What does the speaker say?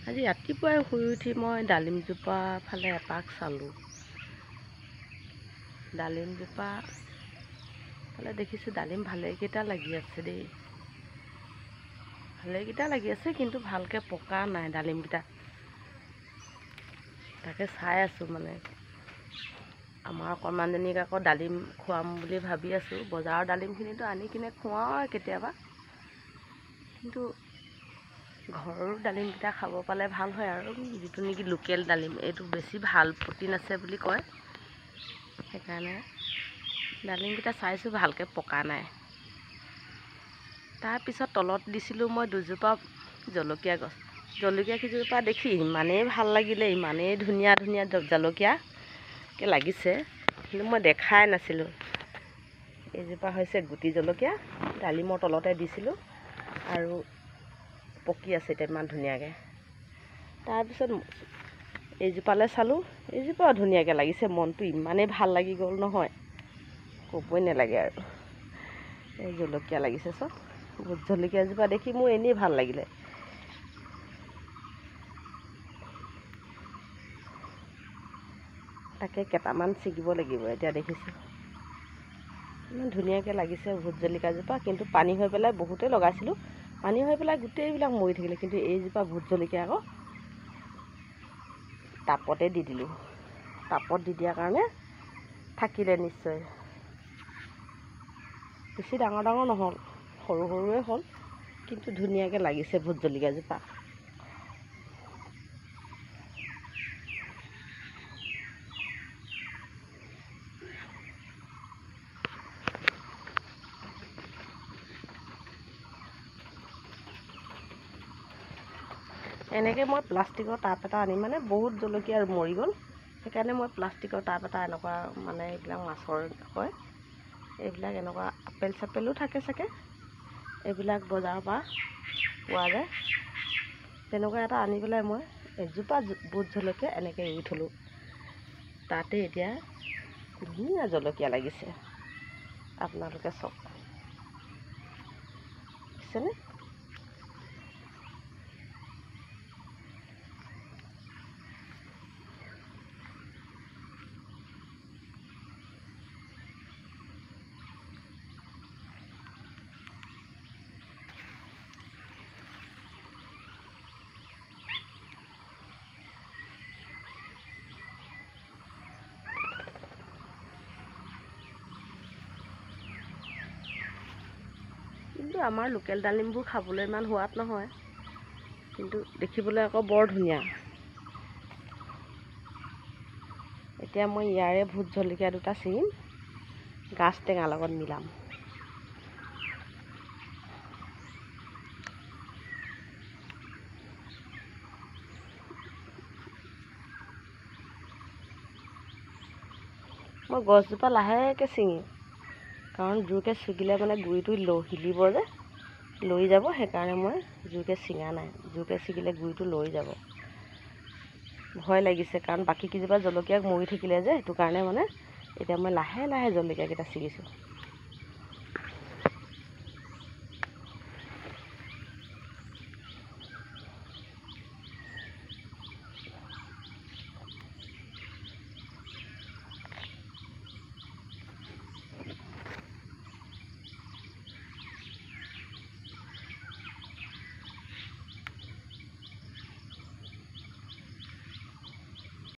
আজি ৰাতিপুৱাই শুই উঠি মই ডালিমজোপা ফালে এপাক চালোঁ। ডালিমজোপা ফালে দেখিছোঁ ডালিম ভালেকেইটা লাগি আছে দেই, ভালেকেইটা লাগি আছে, কিন্তু ভালকৈ পকা নাই ডালিমকেইটা। তাকে চাই আছোঁ মানে। আমাৰ অকণমানজনীক আকৌ ডালিম খুৱাম বুলি ভাবি আছোঁ। বজাৰৰ ডালিমখিনিতো আনি কিনে খুৱাওঁ কেতিয়াবা, কিন্তু ঘৰৰ ডালিমকেইটা খাব পালে ভাল হয় আৰু। যিটো নেকি লোকেল ডালিম, এইটো বেছি ভাল, প্ৰটিন আছে বুলি কয়। সেইকাৰণে ডালিমকেইটা চাইছোঁ ভালকৈ পকা নাই। তাৰপিছত তলত দিছিলোঁ মই দুজোপা জলকীয়া গছ। জলকীয়া কেইজোপা দেখি ইমানেই ভাল লাগিলে, ইমানেই ধুনীয়া ধুনীয়া জলকীয়াকৈ লাগিছে, কিন্তু মই দেখাই নাছিলোঁ। এইজোপা হৈছে গুটি জলকীয়া, ডালিমৰ তলতে দিছিলোঁ আৰু পকি আছে এতিয়া ইমান ধুনীয়াকৈ। তাৰপিছত এইজোপালৈ চালোঁ, এইজোপাও ধুনীয়াকৈ লাগিছে। মনটো ইমানেই ভাল লাগি গ'ল নহয়, ক'বই নালাগে আৰু। এই জলকীয়া লাগিছে চব। ভোট জলকীয়াজোপা দেখি মোৰ এনেই ভাল লাগিলে। তাকে কেইটামান ছিগিব লাগিব এতিয়া। দেখিছোঁ ইমান ধুনীয়াকৈ লাগিছে ভোট জলকীয়াজোপা, কিন্তু পানী হৈ পেলাই বহুতেই লগাইছিলোঁ, পানী হৈ পেলাই গোটেইবিলাক মৰি থাকিলে। কিন্তু এইজোপা ভোট জলকীয়া আকৌ টাপতে দি দিলোঁ। টাপত দি দিয়াৰ কাৰণে থাকিলে নিশ্চয়। বেছি ডাঙৰ ডাঙৰ নহ'ল, সৰু সৰুৱে হ'ল, কিন্তু ধুনীয়াকৈ লাগিছে ভোট জলকীয়াজোপা। এনেকৈ মই প্লাষ্টিকৰ টাব এটা আনি, মানে বহুত জলকীয়া মৰি গ'ল, সেইকাৰণে মই প্লাষ্টিকৰ টাব এটা এনেকুৱা, মানে এইবিলাক মাছৰ হয়, এইবিলাক এনেকুৱা আপেল চাপেলো থাকে চাগে, এইবিলাক বজাৰৰ পৰা পোৱা যায়, তেনেকুৱা এটা আনি পেলাই মই এজোপা ভোট জলকীয়া এনেকৈ ৰুই থলোঁ। তাতে এতিয়া ধুনীয়া জলকীয়া লাগিছে, আপোনালোকে চাওক, দেখিছেনে? কিন্তু আমাৰ লোকেল ডালিমবোৰ খাবলৈ ইমান সোৱাদ নহয়, কিন্তু দেখিবলৈ আকৌ বৰ ধুনীয়া। এতিয়া মই ইয়াৰে ভোট জলকীয়া দুটা ছিঙিম, গাজ টেঙাৰ লগত মিলাম। মই গছজোপা লাহেকৈ ছিঙিম, কাৰণ জোৰকৈ ছিগিলে মানে গুৰিটো হিলিব যে, লৰি যাব। সেইকাৰণে মই জোৰকৈ ছিঙা নাই, জোৰকৈ ছিগিলে গুৰিটো লৰি যাব। ভয় লাগিছে, কাৰণ বাকী কেইজোপা জলকীয়া মৰি থাকিলে যে, সেইটো কাৰণে মানে এতিয়া মই লাহে লাহে জলকীয়াকেইটা ছিগিছোঁ।